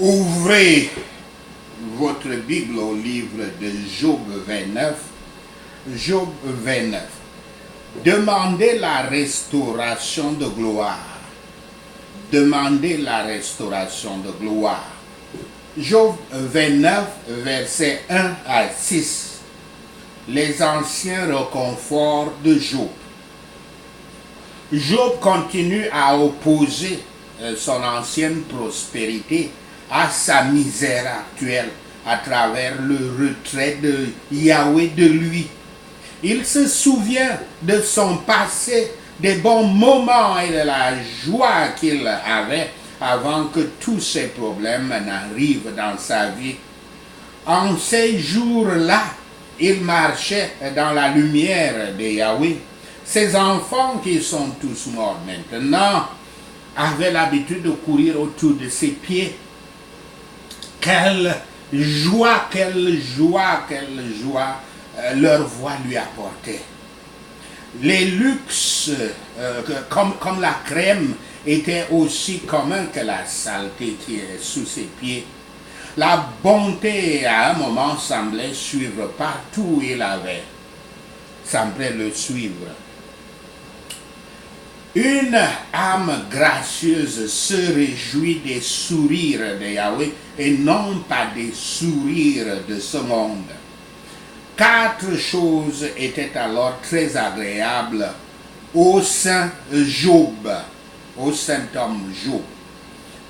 Ouvrez votre Bible au livre de Job 29. Job 29. Demandez la restauration de gloire. Demandez la restauration de gloire. Job 29, versets 1 à 6. Les anciens réconforts de Job. Job continue à opposer son ancienne prospérité à sa misère actuelle à travers le retrait de Yahweh de lui. Il se souvient de son passé, des bons moments et de la joie qu'il avait avant que tous ces problèmes n'arrivent dans sa vie. En ces jours-là, il marchait dans la lumière de Yahweh. Ses enfants qui sont tous morts maintenant avaient l'habitude de courir autour de ses pieds. Quelle joie leur voix lui apportait. Les luxes, comme la crème, étaient aussi communs que la saleté qui est sous ses pieds. La bonté, à un moment, semblait suivre partout où il avait. Semblait le suivre. Une âme gracieuse se réjouit des sourires de Yahweh et non pas des sourires de ce monde. 4 choses étaient alors très agréables au saint Job, au saint homme Job.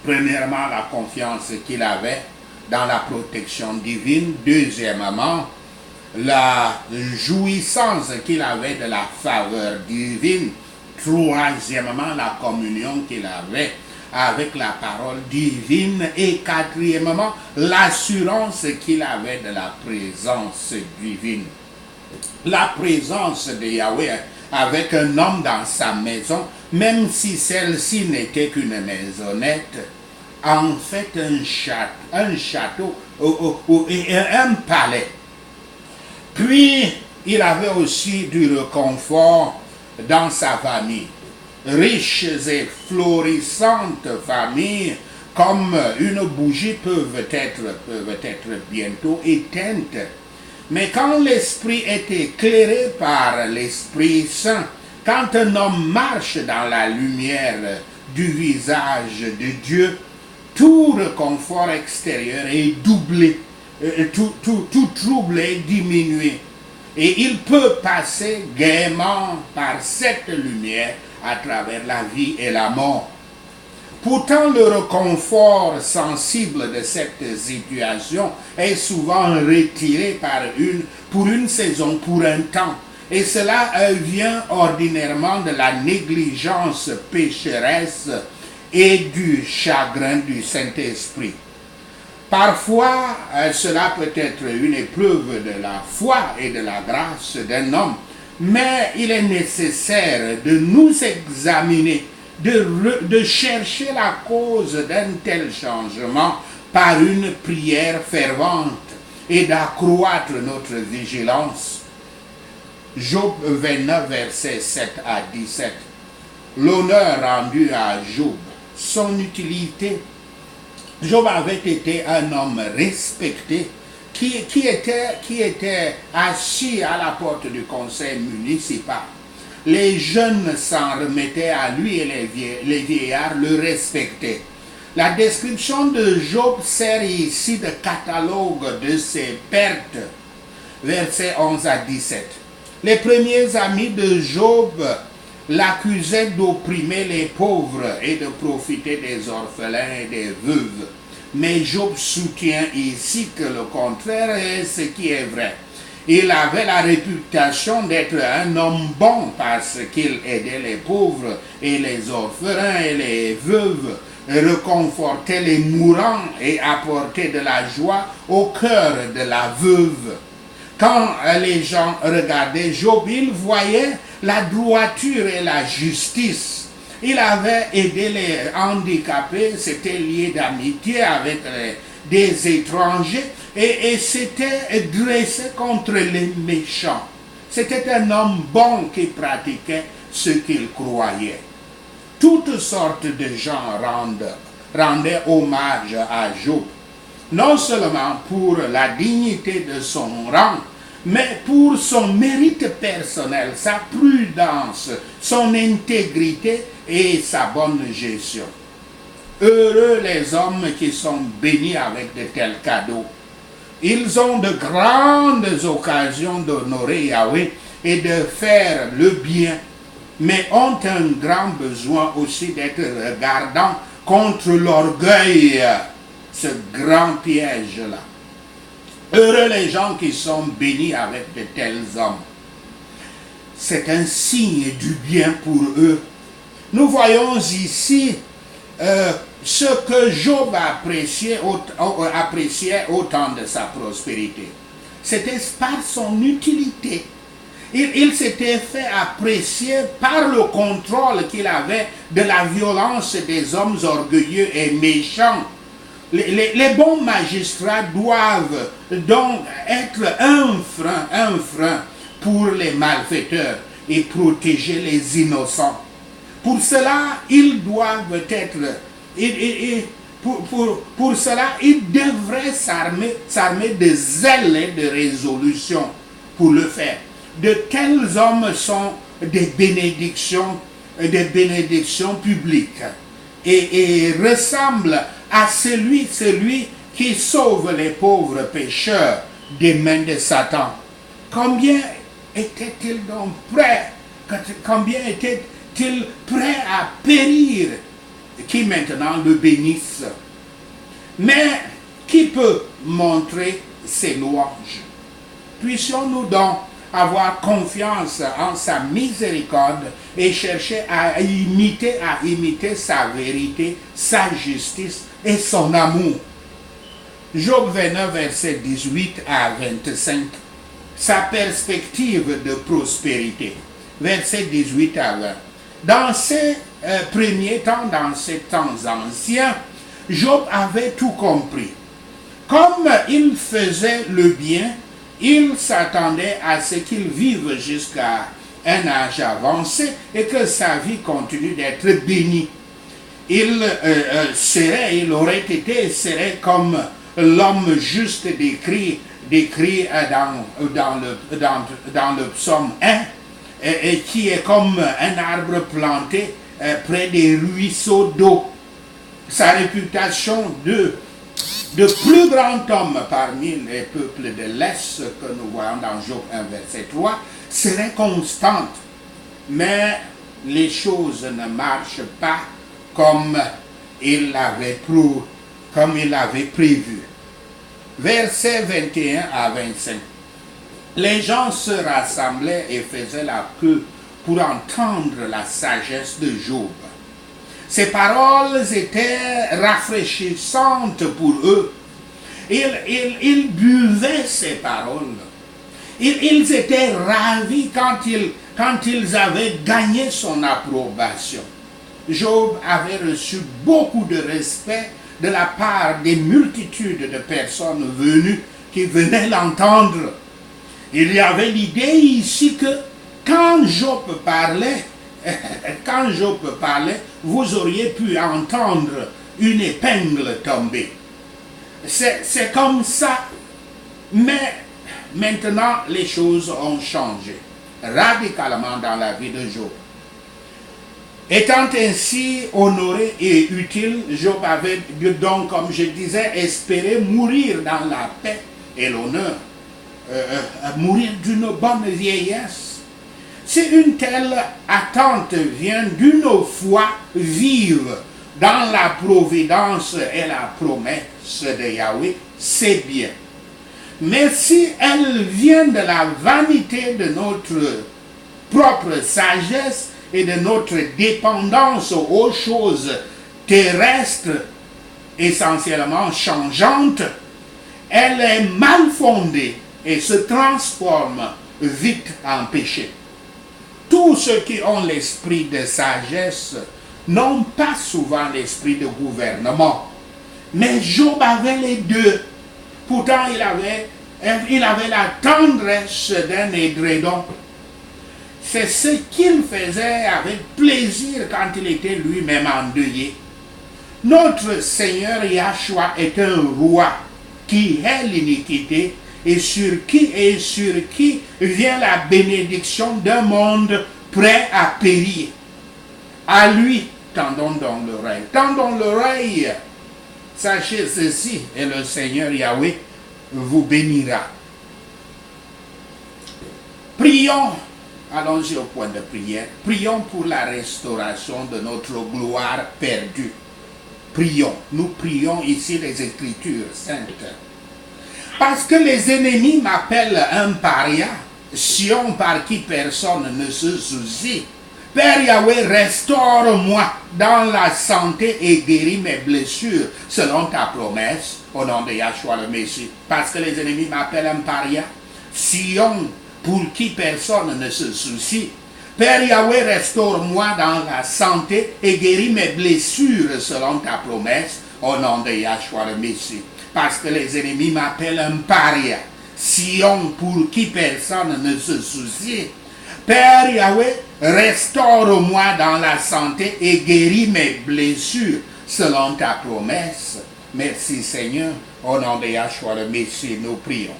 Premièrement, la confiance qu'il avait dans la protection divine. Deuxièmement, la jouissance qu'il avait de la faveur divine. Troisièmement, la communion qu'il avait avec la parole divine. Et quatrièmement, l'assurance qu'il avait de la présence divine. La présence de Yahweh avec un homme dans sa maison, même si celle-ci n'était qu'une maisonnette, en fait un château et un palais. Puis, il avait aussi du réconfort dans sa famille. Riches et florissantes familles, comme une bougie, peuvent être bientôt éteintes. Mais quand l'esprit est éclairé par l'Esprit Saint, quand un homme marche dans la lumière du visage de Dieu, tout réconfort extérieur est doublé, tout trouble est diminué. Et il peut passer gaiement par cette lumière à travers la vie et la mort. Pourtant, le réconfort sensible de cette situation est souvent retiré pour une saison, pour un temps. Et cela vient ordinairement de la négligence pécheresse et du chagrin du Saint-Esprit. Parfois, cela peut être une épreuve de la foi et de la grâce d'un homme, mais il est nécessaire de nous examiner, de chercher la cause d'un tel changement par une prière fervente et d'accroître notre vigilance. Job 29, versets 7 à 17. L'honneur rendu à Job, son utilité. Job avait été un homme respecté qui était assis à la porte du conseil municipal. Les jeunes s'en remettaient à lui et les vieillards le respectaient. La description de Job sert ici de catalogue de ses pertes. Versets 11 à 17. Les premiers amis de Job l'accusaient d'opprimer les pauvres et de profiter des orphelins et des veuves. Mais Job soutient ici que le contraire est ce qui est vrai. Il avait la réputation d'être un homme bon parce qu'il aidait les pauvres et les orphelins et les veuves, réconfortait les mourants et apportait de la joie au cœur de la veuve. Quand les gens regardaient Job, ils voyaient la droiture et la justice. Il avait aidé les handicapés, c'était lié d'amitié avec des étrangers et s'était dressé contre les méchants. C'était un homme bon qui pratiquait ce qu'il croyait. Toutes sortes de gens rendait hommage à Job, non seulement pour la dignité de son rang, mais pour son mérite personnel, sa prudence, son intégrité et sa bonne gestion. Heureux les hommes qui sont bénis avec de tels cadeaux. Ils ont de grandes occasions d'honorer Yahweh et de faire le bien, mais ont un grand besoin aussi d'être regardants contre l'orgueil, ce grand piège-là. Heureux les gens qui sont bénis avec de tels hommes. C'est un signe du bien pour eux. Nous voyons ici ce que Job appréciait au temps de sa prospérité. C'était par son utilité. Il s'était fait apprécier par le contrôle qu'il avait de la violence des hommes orgueilleux et méchants. Les bons magistrats doivent donc être un frein pour les malfaiteurs et protéger les innocents. Pour cela, ils doivent être... Pour cela, ils devraient s'armer de zèle et de résolution pour le faire. De tels hommes sont des bénédictions publiques et ressemblent à celui qui sauve les pauvres pécheurs des mains de Satan. Combien était-il donc prêt? Combien était-il prêt à périr qui maintenant le bénisse? Mais qui peut montrer ses louanges? Puissions-nous donc avoir confiance en sa miséricorde et chercher à imiter sa vérité, sa justice et son amour. Job 29, verset 18 à 25. Sa perspective de prospérité. Verset 18 à 20. Dans ces premiers temps, dans ces temps anciens, Job avait tout compris. Comme il faisait le bien, il s'attendait à ce qu'il vive jusqu'à un âge avancé et que sa vie continue d'être bénie. Il serait comme l'homme juste décrit dans le psaume 1, et qui est comme un arbre planté près des ruisseaux d'eau. Sa réputation de plus grand homme parmi les peuples de l'Est que nous voyons dans Job 1, verset 3, serait constante. Mais les choses ne marchent pas comme il l'avait prévu. Versets 21 à 25. Les gens se rassemblaient et faisaient la queue pour entendre la sagesse de Job. Ces paroles étaient rafraîchissantes pour eux. Ils buvaient ces paroles. Ils étaient ravis quand ils avaient gagné son approbation. Job avait reçu beaucoup de respect de la part des multitudes de personnes venues qui venaient l'entendre. Il y avait l'idée ici que quand Job parlait, vous auriez pu entendre une épingle tomber. C'est comme ça. Mais maintenant, les choses ont changé radicalement dans la vie de Job. Étant ainsi honoré et utile, Job avait donc, comme je disais, espéré mourir dans la paix et l'honneur, mourir d'une bonne vieillesse. Si une telle attente vient d'une foi vive dans la providence et la promesse de Yahweh, c'est bien. Mais si elle vient de la vanité de notre propre sagesse et de notre dépendance aux choses terrestres, essentiellement changeantes, elle est mal fondée et se transforme vite en péché. Tous ceux qui ont l'esprit de sagesse n'ont pas souvent l'esprit de gouvernement. Mais Job avait les deux. Pourtant, il avait la tendresse d'un édredon. C'est ce qu'il faisait avec plaisir quand il était lui-même endeuillé. Notre Seigneur Yahshua est un roi qui est l'iniquité et sur qui vient la bénédiction d'un monde prêt à périr. À lui, tendons donc l'oreille. Tendons l'oreille. Sachez ceci, et le Seigneur Yahweh vous bénira. Prions, allons-y au point de prière. Prions pour la restauration de notre gloire perdue. Prions, nous prions ici les Écritures saintes. Parce que les ennemis m'appellent un paria, Sion par qui personne ne se soucie. Père Yahweh, restaure-moi dans la santé et guéris mes blessures selon ta promesse, au nom de Yahshua le Messie. Parce que les ennemis m'appellent un paria, Sion pour qui personne ne se soucie. Père Yahweh, restaure-moi dans la santé et guéris mes blessures selon ta promesse, au nom de Yahshua le Messie. Parce que les ennemis m'appellent un paria, Sion pour qui personne ne se soucie. Père Yahweh, restaure-moi dans la santé et guéris mes blessures selon ta promesse. Merci Seigneur, au nom de Yahshua le Messie, nous prions.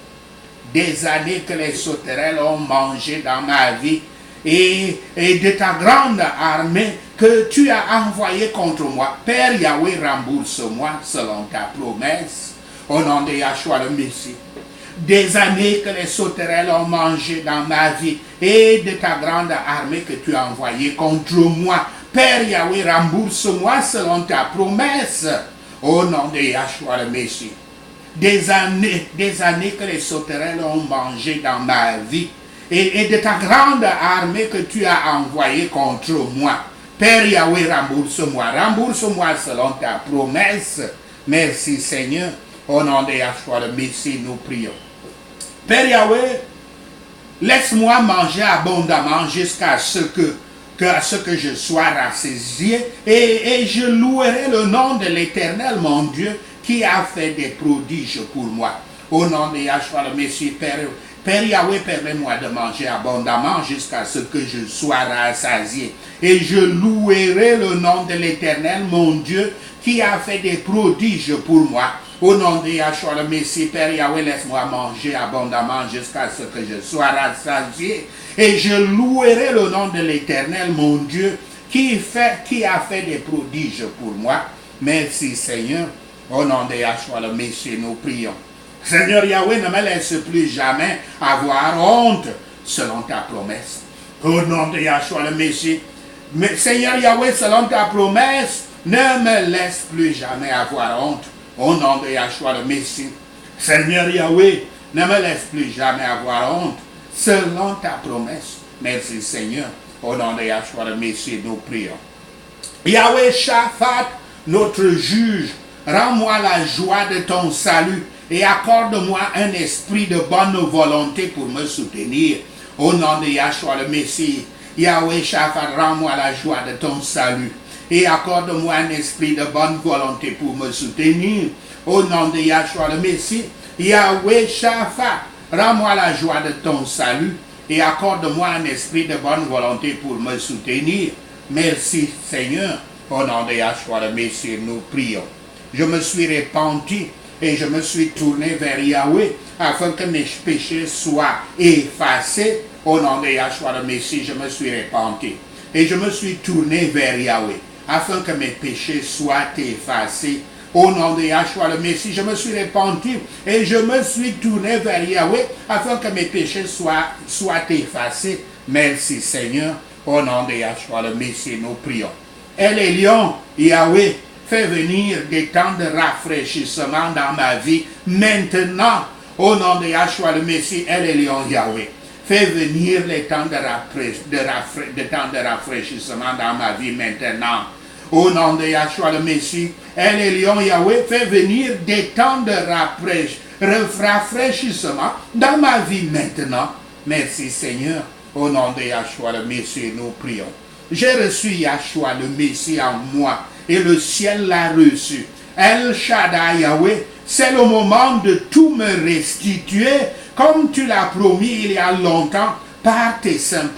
Des années que les sauterelles ont mangé dans ma vie et de ta grande armée que tu as envoyée contre moi. Père Yahweh, rembourse-moi selon ta promesse, au nom de Yahshua le Messie. Des années que les sauterelles ont mangé dans ma vie et de ta grande armée que tu as envoyée contre moi. Père Yahweh, rembourse-moi selon ta promesse, au nom de Yahshua le Messie. Des années que les sauterelles ont mangé dans ma vie et de ta grande armée que tu as envoyée contre moi. Père Yahweh, rembourse-moi selon ta promesse. Merci Seigneur, au nom de Yahshua le Messie, nous prions. Père Yahweh, laisse-moi manger abondamment jusqu'à ce que je sois rassasié et je louerai le nom de l'Éternel, mon Dieu, qui a fait des prodiges pour moi. Au nom de Yahshua le Messie, Père Yahweh, permets-moi de manger abondamment jusqu'à ce que je sois rassasié. Et je louerai le nom de l'Éternel, mon Dieu, qui a fait des prodiges pour moi. Au nom de Yahshua le Messie, Père Yahweh, laisse-moi manger abondamment jusqu'à ce que je sois rassasié. Et je louerai le nom de l'Éternel, mon Dieu, qui a fait des prodiges pour moi. Merci Seigneur. Au nom de Yahshua le Messie, nous prions. Seigneur Yahweh, ne me laisse plus jamais avoir honte selon ta promesse. Au nom de Yahshua le Messie, Seigneur Yahweh, selon ta promesse, ne me laisse plus jamais avoir honte. Au nom de Yahshua le Messie, Seigneur Yahweh, ne me laisse plus jamais avoir honte selon ta promesse. Merci Seigneur. Au nom de Yahshua le Messie, nous prions. Yahweh Shaphat, notre juge, rends-moi la joie de ton salut et accorde-moi un esprit de bonne volonté pour me soutenir. Au nom de Yahshua le Messie, Yahweh Shaphat, rends-moi la joie de ton salut et accorde-moi un esprit de bonne volonté pour me soutenir. Au nom de Yahshua le Messie, Yahweh Shaphat, rends-moi la joie de ton salut et accorde-moi un esprit de bonne volonté pour me soutenir. Merci Seigneur. Au nom de Yahshua le Messie, nous prions. Je me suis repenti et je me suis tourné vers Yahweh afin que mes péchés soient effacés. Au nom de Yahshua le Messie, je me suis repenti et je me suis tourné vers Yahweh afin que mes péchés soient effacés. Au nom de Yahshua le Messie, je me suis repenti et je me suis tourné vers Yahweh afin que mes péchés soient effacés. Merci Seigneur. Au nom de Yahshua le Messie, nous prions. El Elyon, Yahweh, fais venir des temps de rafraîchissement dans ma vie maintenant. Au nom de Yahshua le Messie, El Elyon, Yahweh, fais venir les temps de rafraîchissement dans ma vie maintenant. Au nom de Yahshua le Messie, El Elyon, Yahweh, fais venir des temps de rafraîchissement dans ma vie maintenant. Merci Seigneur. Au nom de Yahshua le Messie, nous prions. J'ai reçu Yahshua le Messie en moi et le ciel l'a reçu. El Shaddai Yahweh, c'est le moment de tout me restituer comme tu l'as promis il y a longtemps par tes saints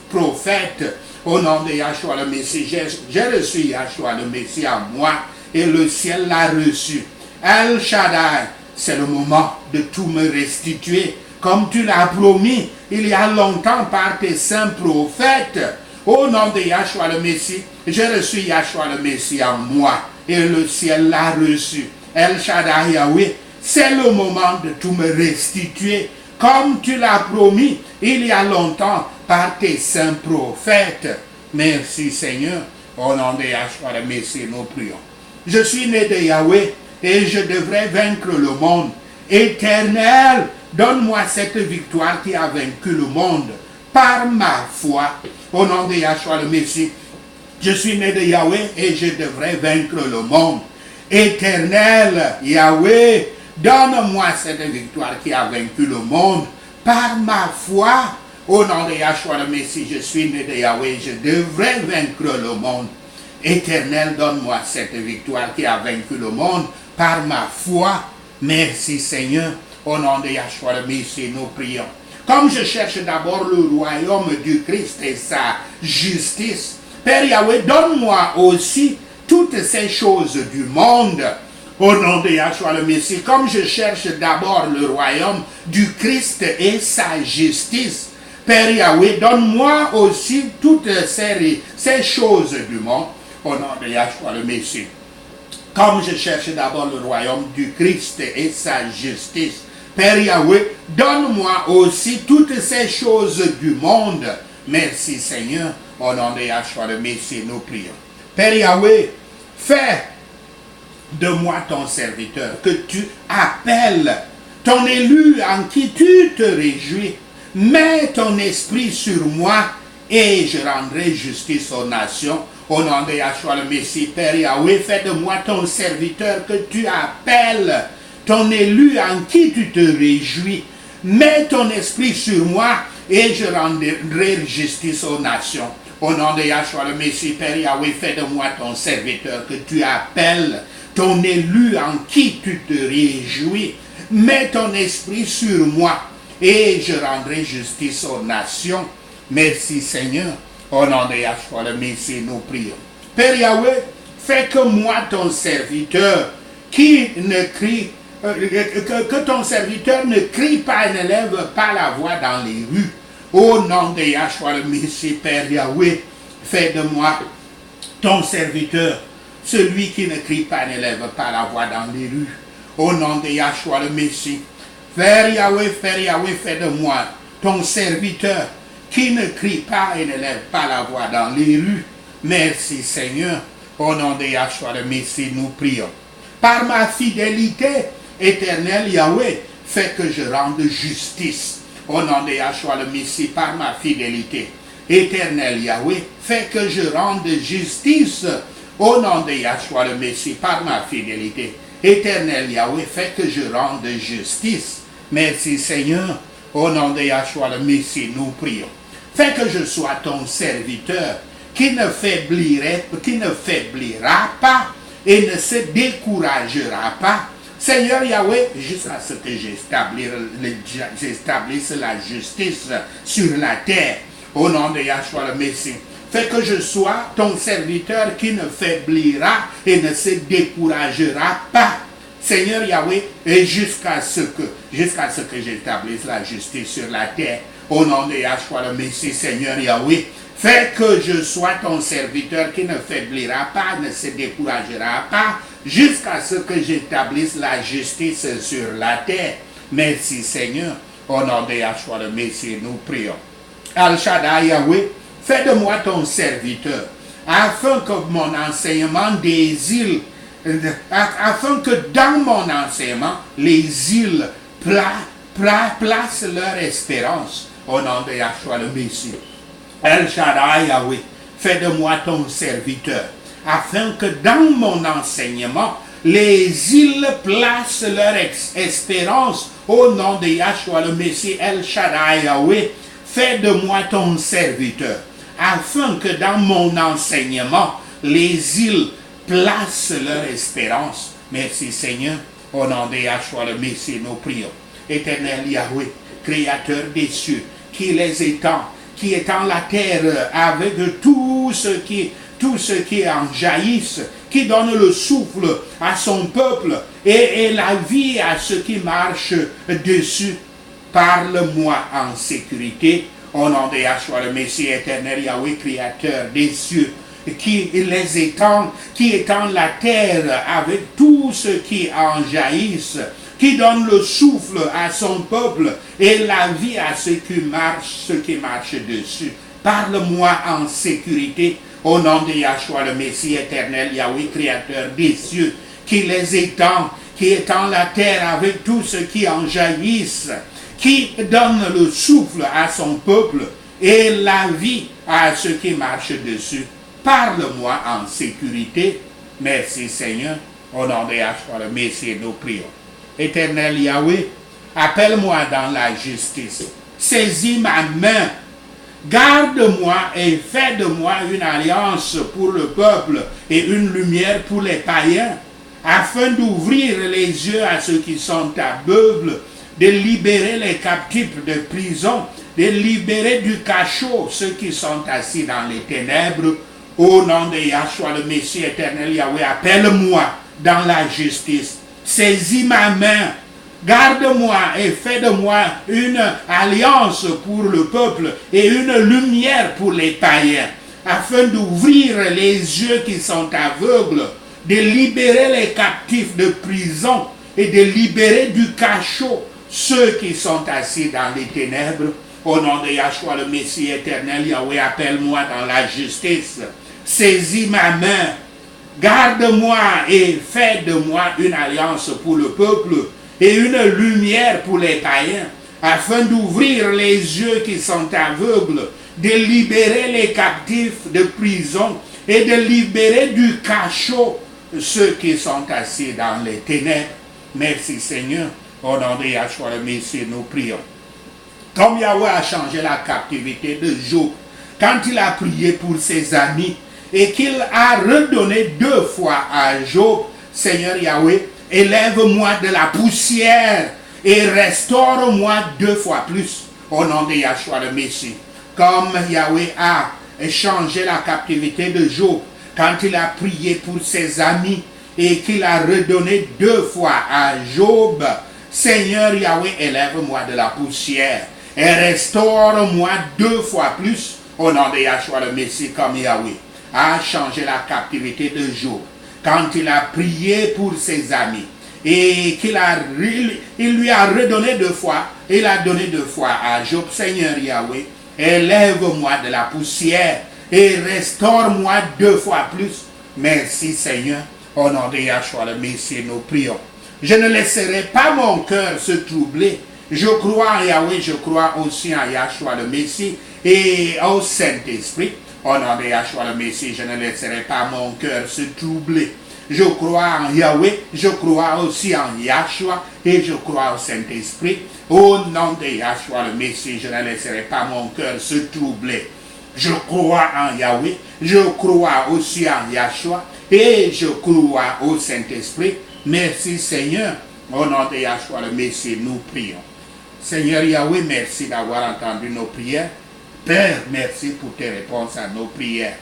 prophètes. Au nom de Yahshua le Messie, j'ai reçu Yahshua le Messie en moi et le ciel l'a reçu. El Shaddai, c'est le moment de tout me restituer, comme tu l'as promis il y a longtemps par tes saints prophètes. Au nom de Yahshua le Messie, j'ai reçu Yahshua le Messie en moi, et le ciel l'a reçu. El Shaddai Yahweh, c'est le moment de tout me restituer, comme tu l'as promis il y a longtemps par tes saints prophètes. Merci Seigneur, au nom de Yahshua le Messie, nous prions. Je suis né de Yahweh et je devrais vaincre le monde. Éternel, donne-moi cette victoire qui a vaincu le monde par ma foi. Au nom de Yahshua le Messie, je suis né de Yahweh et je devrais vaincre le monde. Éternel, Yahweh, donne-moi cette victoire qui a vaincu le monde par ma foi. Au nom de Yahshua le Messie, je suis né de Yahweh, je devrais vaincre le monde. Éternel, donne-moi cette victoire qui a vaincu le monde par ma foi. Merci Seigneur. Au nom de Yahshua le Messie, nous prions. Comme je cherche d'abord le royaume du Christ et sa justice, Père Yahweh, donne-moi aussi toutes ces choses du monde. Au nom de Yahshua le Messie, comme je cherche d'abord le royaume du Christ et sa justice, Père Yahweh, donne-moi aussi toutes ces choses du monde. Au nom de Yahshua le Messie, comme je cherche d'abord le royaume du Christ et sa justice, Père Yahweh, donne-moi aussi toutes ces choses du monde. Merci Seigneur, au nom de Yahshua le Messie, nous prions. Père Yahweh, fais de moi ton serviteur, que tu appelles ton élu en qui tu te réjouis. Mets ton esprit sur moi et je rendrai justice aux nations. Au nom de Yahshua le Messie, Père Yahweh, fais de moi ton serviteur que tu appelles, ton élu en qui tu te réjouis. Mets ton esprit sur moi et je rendrai justice aux nations. Au nom de Yahshua le Messie, Père Yahweh, fais de moi ton serviteur que tu appelles, ton élu en qui tu te réjouis. Mets ton esprit sur moi et je rendrai justice aux nations. Merci Seigneur. Au nom de Yahshua le Messie, nous prions. Père Yahweh, fais que moi, ton serviteur, qui ne crie, que ton serviteur ne crie pas et ne lève pas la voix dans les rues. Au nom de Yahshua le Messie, Père Yahweh, fais de moi ton serviteur, celui qui ne crie pas et ne lève pas la voix dans les rues. Au nom de Yahshua le Messie, Père Yahweh, fais de moi ton serviteur, qui ne crie pas et ne lève pas la voix dans les rues. Merci Seigneur. Au nom de Yahshua le Messie, nous prions. Par ma fidélité éternelle, Yahweh, fais que je rende justice. Au nom de Yahshua le Messie, par ma fidélité éternelle, Yahweh, fais que je rende justice. Au nom de Yahshua le Messie, par ma fidélité éternelle, Yahweh, fais que je rende justice. Merci Seigneur. Au nom de Yahshua le Messie, nous prions. Fais que je sois ton serviteur qui ne faiblira pas et ne se découragera pas. Seigneur Yahweh, jusqu'à ce que j'établisse la justice sur la terre. Au nom de Yahshua le Messie, fais que je sois ton serviteur qui ne faiblira et ne se découragera pas. Seigneur Yahweh, et jusqu'à ce que j'établisse la justice sur la terre. Au nom de Yahshua le Messie, Seigneur Yahweh, fais que je sois ton serviteur qui ne faiblira pas, ne se découragera pas, jusqu'à ce que j'établisse la justice sur la terre. Merci Seigneur. Au nom de Yahshua le Messie, nous prions. Al Shaddai Yahweh, fais de moi ton serviteur, afin que mon enseignement des îles, afin que dans mon enseignement, les îles placent leur espérance. Au nom de Yahshua le Messie. El Shaddai Yahweh, fais de moi ton serviteur, afin que dans mon enseignement, les îles placent leur espérance. Au nom de Yahshua le Messie, El Shaddai Yahweh, fais de moi ton serviteur, afin que dans mon enseignement, les îles placent leur espérance. Merci Seigneur. Au nom de Yahshua le Messie, nous prions. Éternel Yahweh, Créateur des cieux, qui les étend, qui étend la terre avec tout ce tout ce qui en jaillisse, qui donne le souffle à son peuple et la vie à ceux qui marchent dessus. Parle-moi en sécurité, au nom de Yahshua, le Messie éternel, Yahweh, créateur des cieux, qui les étend, qui étend la terre avec tout ce qui en jaillisse, qui donne le souffle à son peuple et la vie à ceux qui marchent dessus. Parle-moi en sécurité, au nom de Yahshua, le Messie éternel, Yahweh, créateur des cieux, qui les étend, qui étend la terre avec tout ce qui en jaillisse, qui donne le souffle à son peuple et la vie à ceux qui marchent dessus. Parle-moi en sécurité. Merci Seigneur. Au nom de Yahshua, le Messie, nous prions. Éternel Yahweh, appelle-moi dans la justice. Saisis ma main. Garde-moi et fais de moi une alliance pour le peuple et une lumière pour les païens, afin d'ouvrir les yeux à ceux qui sont aveugles, de libérer les captifs de prison, de libérer du cachot ceux qui sont assis dans les ténèbres. Au nom de Yahshua, le Messie éternel Yahweh, appelle-moi dans la justice. Saisis ma main, garde-moi et fais de moi une alliance pour le peuple et une lumière pour les païens, afin d'ouvrir les yeux qui sont aveugles, de libérer les captifs de prison et de libérer du cachot ceux qui sont assis dans les ténèbres. Au nom de Yahshua, le Messie éternel Yahweh, appelle-moi dans la justice. Saisis ma main, garde-moi et fais de moi une alliance pour le peuple et une lumière pour les païens, afin d'ouvrir les yeux qui sont aveugles, de libérer les captifs de prison et de libérer du cachot ceux qui sont assis dans les ténèbres. Merci Seigneur. Au nom de Yahshua le Messie, nous prions. Comme Yahweh a changé la captivité de Job, quand il a prié pour ses amis et qu'il a redonné 2 fois à Job, Seigneur Yahweh, élève-moi de la poussière et restaure-moi 2 fois plus. Au nom de Yahshua le Messie. Comme Yahweh a changé la captivité de Job, quand il a prié pour ses amis et qu'il a redonné 2 fois à Job, Seigneur Yahweh, élève-moi de la poussière et restaure-moi 2 fois plus. Au nom de Yahshua le Messie, comme Yahweh a changé la captivité de Job, quand il a prié pour ses amis et il lui a redonné 2 fois, il a donné 2 fois à Job. Seigneur Yahweh, élève-moi de la poussière et restaure-moi 2 fois plus. Merci Seigneur. Au nom de Yahshua le Messie, nous prions. Je ne laisserai pas mon cœur se troubler. Je crois en Yahweh, je crois aussi en Yahshua le Messie et au Saint-Esprit. Au nom de Yahshua le Messie, je ne laisserai pas mon cœur se troubler. Je crois en Yahweh, je crois aussi en Yahshua et je crois au Saint-Esprit. Au nom de Yahshua le Messie, je ne laisserai pas mon cœur se troubler. Je crois en Yahweh, je crois aussi en Yahshua et je crois au Saint-Esprit. Merci Seigneur. Au nom de Yahshua le Messie, nous prions. Seigneur Yahweh, merci d'avoir entendu nos prières. Père, merci pour tes réponses à nos prières.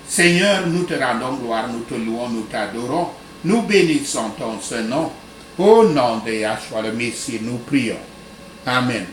Seigneur, nous te rendons gloire, nous te louons, nous t'adorons. Nous bénissons ton Saint nom. Au nom de Yahshua le Messie, nous prions. Amen.